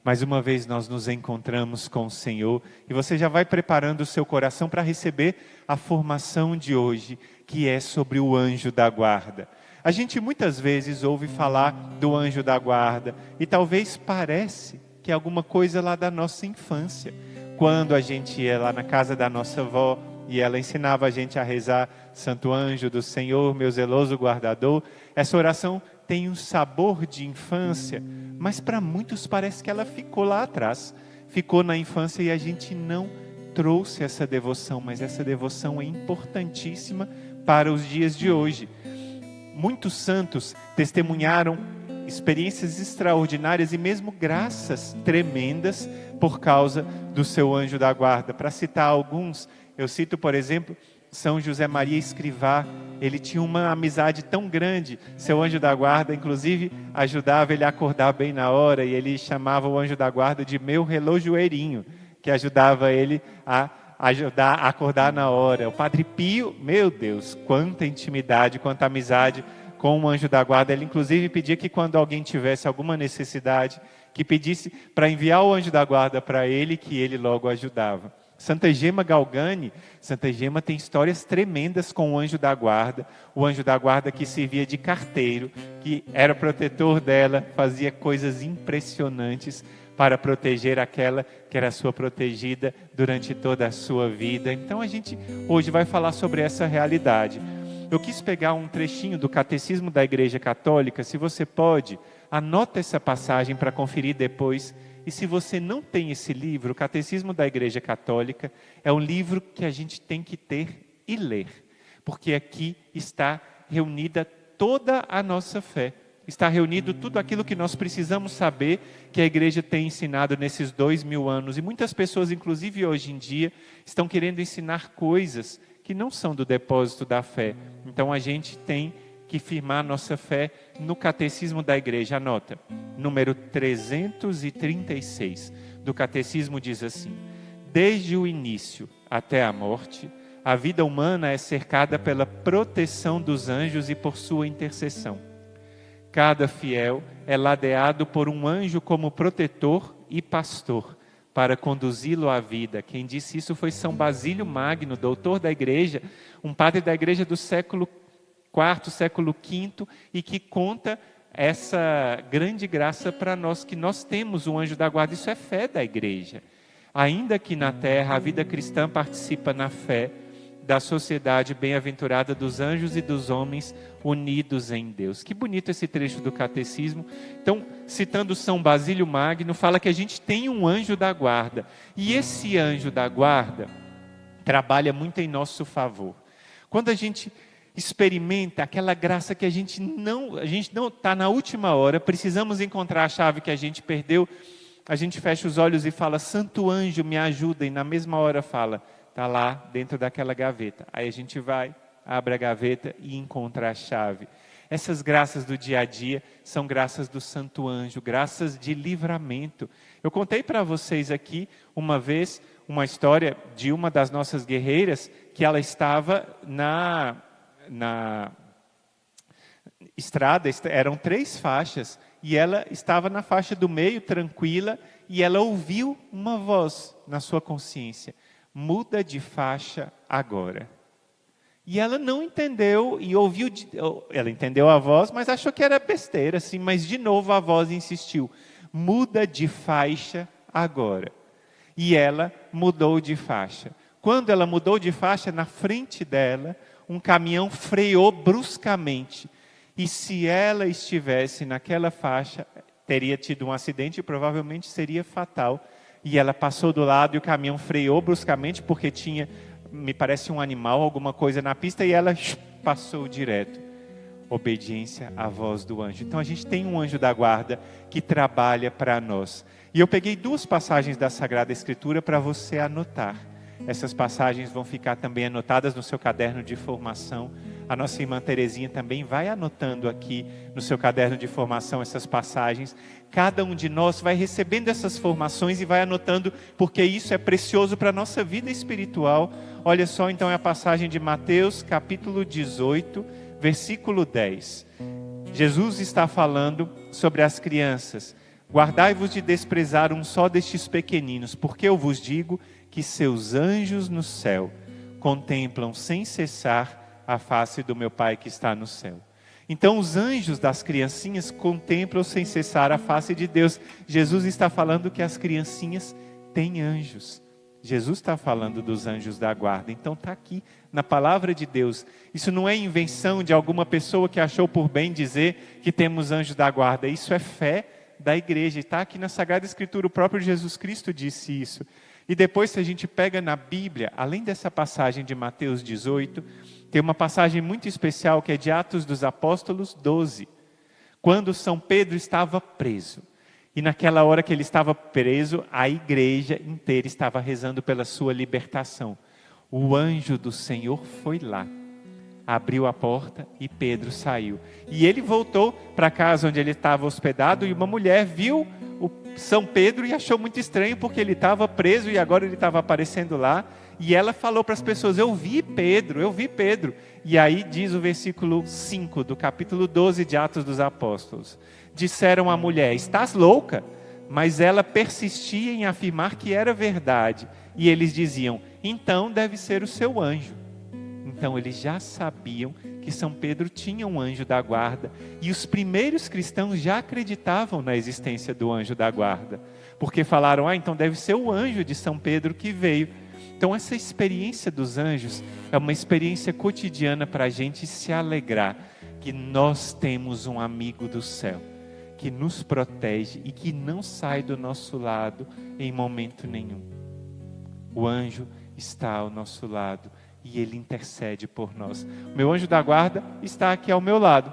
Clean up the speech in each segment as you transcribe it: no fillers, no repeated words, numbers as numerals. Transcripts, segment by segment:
Mais uma vez nós nos encontramos com o Senhor e você já vai preparando o seu coração para receber a formação de hoje, que é sobre o anjo da guarda. A gente muitas vezes ouve falar do anjo da guarda e talvez parece que é alguma coisa lá da nossa infância. Quando a gente ia lá na casa da nossa avó e ela ensinava a gente a rezar Santo Anjo do Senhor, meu zeloso guardador, essa oração tem um sabor de infância, mas para muitos parece que ela ficou lá atrás, ficou na infância e a gente não trouxe essa devoção, mas essa devoção é importantíssima para os dias de hoje. Muitos santos testemunharam experiências extraordinárias e mesmo graças tremendas por causa do seu anjo da guarda. Para citar alguns, eu cito, por exemplo, São José Maria Escrivá. Ele tinha uma amizade tão grande, seu anjo da guarda inclusive ajudava ele a acordar bem na hora, e ele chamava o anjo da guarda de meu relojoeirinho, que ajudava ele a acordar na hora. O Padre Pio, meu Deus, quanta intimidade, quanta amizade com o anjo da guarda. Ele inclusive pedia que quando alguém tivesse alguma necessidade, que pedisse para enviar o anjo da guarda para ele, que ele logo ajudava. Santa Gema Galgani, Santa Gema tem histórias tremendas com o anjo da guarda que servia de carteiro, que era protetor dela, fazia coisas impressionantes para proteger aquela que era sua protegida durante toda a sua vida. Então a gente hoje vai falar sobre essa realidade. Eu quis pegar um trechinho do Catecismo da Igreja Católica. Se você pode, anota essa passagem para conferir depois. E se você não tem esse livro, o Catecismo da Igreja Católica é um livro que a gente tem que ter e ler, porque aqui está reunida toda a nossa fé. Está reunido tudo aquilo que nós precisamos saber que a igreja tem ensinado nesses 2000 anos. E muitas pessoas, inclusive hoje em dia, estão querendo ensinar coisas que não são do depósito da fé. Então a gente tem que firmar nossa fé no Catecismo da Igreja. Anota, número 336 do Catecismo diz assim: desde o início até a morte, a vida humana é cercada pela proteção dos anjos e por sua intercessão. Cada fiel é ladeado por um anjo como protetor e pastor, para conduzi-lo à vida. Quem disse isso foi São Basílio Magno, doutor da igreja, um padre da igreja do século IV, século V, e que conta essa grande graça para nós, que nós temos um anjo da guarda. Isso é fé da igreja. Ainda que na terra a vida cristã participa na fé da sociedade bem-aventurada dos anjos e dos homens unidos em Deus. Que bonito esse trecho do Catecismo. Então, citando São Basílio Magno, fala que a gente tem um anjo da guarda. E esse anjo da guarda trabalha muito em nosso favor. Quando a gente experimenta aquela graça que a gente não está na última hora, precisamos encontrar a chave que a gente perdeu, a gente fecha os olhos e fala: Santo anjo, me ajuda, e na mesma hora fala: está lá dentro daquela gaveta. Aí a gente vai, abre a gaveta e encontra a chave. Essas graças do dia a dia são graças do Santo Anjo, graças de livramento. Eu contei para vocês aqui uma vez uma história de uma das nossas guerreiras, que ela estava na estrada, eram 3 faixas, e ela estava na faixa do meio, tranquila, e ela ouviu uma voz na sua consciência: muda de faixa agora. E ela não entendeu, e ouviu, ela entendeu a voz, mas achou que era besteira, assim, mas de novo a voz insistiu: muda de faixa agora. E ela mudou de faixa. Quando ela mudou de faixa, na frente dela, um caminhão freou bruscamente. E se ela estivesse naquela faixa, teria tido um acidente e provavelmente seria fatal. E ela passou do lado e o caminhão freou bruscamente porque tinha, me parece, um animal, alguma coisa na pista, e ela passou direto. Obediência à voz do anjo. Então a gente tem um anjo da guarda que trabalha para nós. E eu peguei 2 passagens da Sagrada Escritura para você anotar. Essas passagens vão ficar também anotadas no seu caderno de formação. A nossa irmã Terezinha também vai anotando aqui no seu caderno de formação essas passagens. Cada um de nós vai recebendo essas formações e vai anotando, porque isso é precioso para a nossa vida espiritual. Olha só, então, é a passagem de Mateus, capítulo 18, versículo 10. Jesus está falando sobre as crianças. guardai-vos de desprezar um só destes pequeninos, porque eu vos digo que seus anjos no céu contemplam sem cessar a face do meu Pai que está no céu. Então os anjos das criancinhas contemplam sem cessar a face de Deus. Jesus está falando que as criancinhas têm anjos. Jesus está falando dos anjos da guarda. Então está aqui na palavra de Deus. Isso não é invenção de alguma pessoa que achou por bem dizer que temos anjos da guarda. Isso é fé da igreja. Está aqui na Sagrada Escritura. O próprio Jesus Cristo disse isso. E depois, se a gente pega na Bíblia, além dessa passagem de Mateus 18, tem uma passagem muito especial que é de Atos dos Apóstolos 12, quando São Pedro estava preso. E naquela hora que ele estava preso, a igreja inteira estava rezando pela sua libertação. O anjo do Senhor foi lá, abriu a porta e Pedro saiu. E ele voltou para a casa onde ele estava hospedado e uma mulher viu o São Pedro e achou muito estranho porque ele estava preso e agora ele estava aparecendo lá. E ela falou para as pessoas, eu vi Pedro. E aí diz o versículo 5 do capítulo 12 de Atos dos Apóstolos. Disseram à mulher, estás louca? Mas ela persistia em afirmar que era verdade. E eles diziam, então deve ser o seu anjo. Então eles já sabiam que São Pedro tinha um anjo da guarda. E os primeiros cristãos já acreditavam na existência do anjo da guarda. Porque falaram, então deve ser o anjo de São Pedro que veio. Então essa experiência dos anjos é uma experiência cotidiana para a gente se alegrar. Que nós temos um amigo do céu. Que nos protege e que não sai do nosso lado em momento nenhum. O anjo está ao nosso lado. E ele intercede por nós. O meu anjo da guarda está aqui ao meu lado.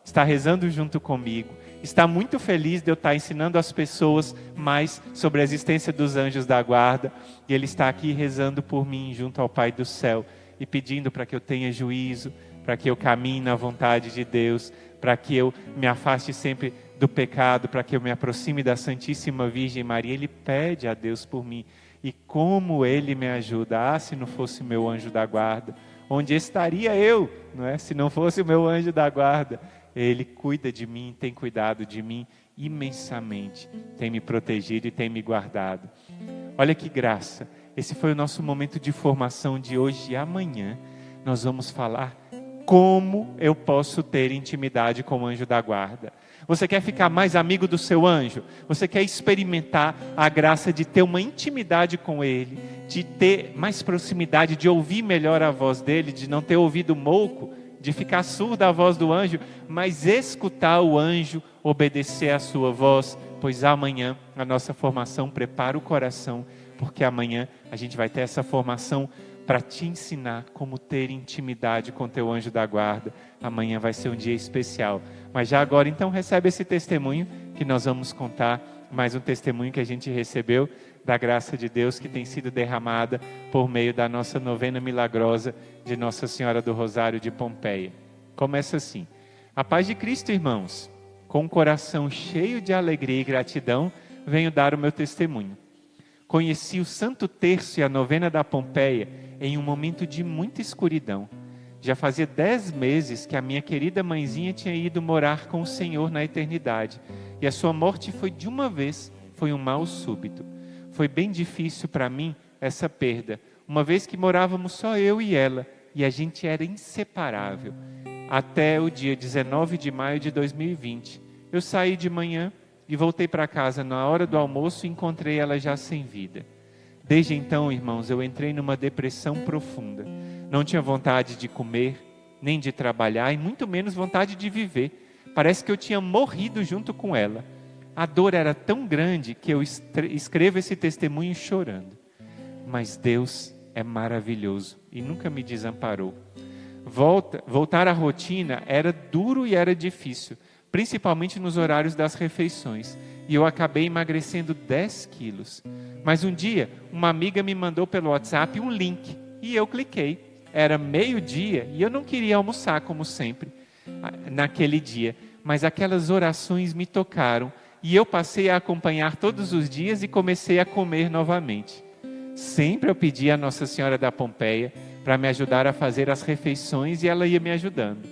Está rezando junto comigo. Está muito feliz de eu estar ensinando as pessoas mais sobre a existência dos anjos da guarda. E ele está aqui rezando por mim junto ao Pai do céu. E pedindo para que eu tenha juízo. Para que eu caminhe na vontade de Deus. Para que eu me afaste sempre do pecado. Para que eu me aproxime da Santíssima Virgem Maria. Ele pede a Deus por mim. E como Ele me ajuda, se não fosse meu anjo da guarda, onde estaria eu, não é? Se não fosse o meu anjo da guarda, Ele cuida de mim, tem cuidado de mim imensamente, tem me protegido e tem me guardado. Olha que graça, esse foi o nosso momento de formação de hoje e amanhã nós vamos falar como eu posso ter intimidade com o anjo da guarda. Você quer ficar mais amigo do seu anjo? Você quer experimentar a graça de ter uma intimidade com ele, de ter mais proximidade, de ouvir melhor a voz dele, de não ter ouvido mouco, de ficar surdo à voz do anjo, mas escutar o anjo, obedecer à sua voz, pois amanhã a nossa formação prepara o coração, porque amanhã a gente vai ter essa formação para te ensinar como ter intimidade com teu anjo da guarda. Amanhã vai ser um dia especial. Mas já agora, então, recebe esse testemunho que nós vamos contar, mais um testemunho que a gente recebeu da graça de Deus que tem sido derramada por meio da nossa novena milagrosa de Nossa Senhora do Rosário de Pompeia. Começa assim. A paz de Cristo, irmãos. Com um coração cheio de alegria e gratidão, venho dar o meu testemunho. Conheci o Santo Terço e a novena da Pompeia em um momento de muita escuridão. Já fazia 10 meses que a minha querida mãezinha tinha ido morar com o Senhor na eternidade. E a sua morte foi de uma vez, foi um mal súbito. Foi bem difícil para mim essa perda, uma vez que morávamos só eu e ela, e a gente era inseparável. Até o dia 19 de maio de 2020. Eu saí de manhã e voltei para casa na hora do almoço e encontrei ela já sem vida. Desde então, irmãos, eu entrei numa depressão profunda. Não tinha vontade de comer, nem de trabalhar, e muito menos vontade de viver. Parece que eu tinha morrido junto com ela. A dor era tão grande que eu escrevo esse testemunho chorando. Mas Deus é maravilhoso e nunca me desamparou. Voltar à rotina era duro e era difícil, principalmente nos horários das refeições. E eu acabei emagrecendo 10 quilos. Mas um dia, uma amiga me mandou pelo WhatsApp um link e eu cliquei. Era meio-dia e eu não queria almoçar como sempre naquele dia. Mas aquelas orações me tocaram e eu passei a acompanhar todos os dias e comecei a comer novamente. Sempre eu pedi a Nossa Senhora da Pompeia para me ajudar a fazer as refeições e ela ia me ajudando.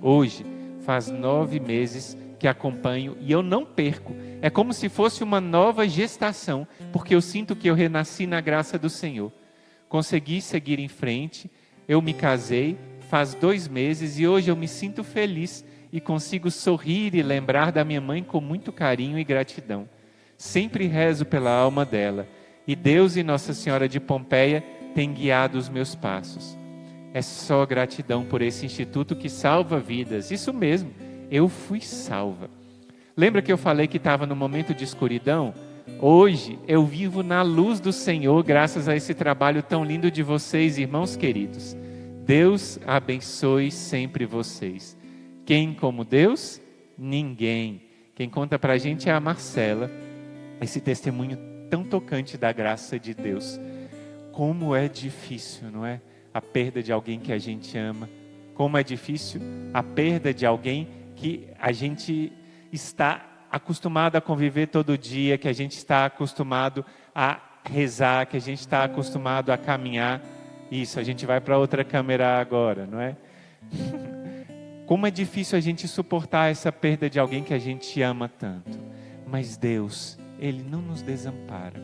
Hoje, faz 9 meses que que acompanho e eu não perco. É como se fosse uma nova gestação, porque eu sinto que eu renasci na graça do Senhor. Consegui seguir em frente, eu me casei faz 2 meses e hoje eu me sinto feliz e consigo sorrir e lembrar da minha mãe com muito carinho e gratidão. Sempre rezo pela alma dela e Deus e Nossa Senhora de Pompeia têm guiado os meus passos. É só gratidão por esse instituto que salva vidas. Isso mesmo, eu fui salva. Lembra que eu falei que estava no momento de escuridão? Hoje eu vivo na luz do Senhor graças a esse trabalho tão lindo de vocês, irmãos queridos. Deus abençoe sempre vocês. Quem como Deus? Ninguém. Quem conta pra gente é a Marcela. Esse testemunho tão tocante da graça de Deus. Como é difícil, não é? A perda de alguém que a gente ama. Como é difícil a perda de alguém que a gente está acostumado a conviver todo dia, que a gente está acostumado a rezar, que a gente está acostumado a caminhar. Isso, a gente vai para outra câmera agora, não é? Como é difícil a gente suportar essa perda de alguém que a gente ama tanto. Mas Deus, Ele não nos desampara.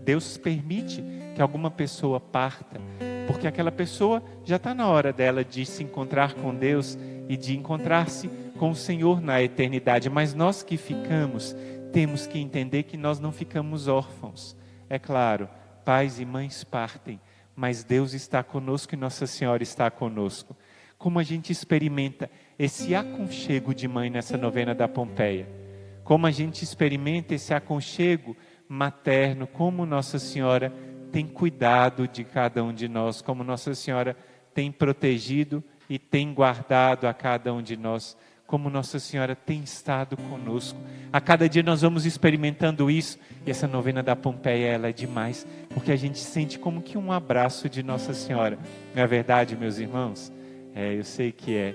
Deus permite que alguma pessoa parta, porque aquela pessoa já está na hora dela de se encontrar com Deus e de encontrar-se com o Senhor na eternidade. Mas nós que ficamos, temos que entender que nós não ficamos órfãos. É claro, pais e mães partem, mas Deus está conosco e Nossa Senhora está conosco. Como a gente experimenta esse aconchego de mãe nessa novena da Pompeia. Como a gente experimenta esse aconchego materno, como Nossa Senhora tem cuidado de cada um de nós, como Nossa Senhora tem protegido e tem guardado a cada um de nós, como Nossa Senhora tem estado conosco. A cada dia nós vamos experimentando isso, e essa novena da Pompeia, ela é demais, porque a gente sente como que um abraço de Nossa Senhora. Não é verdade, meus irmãos? Eu sei que é.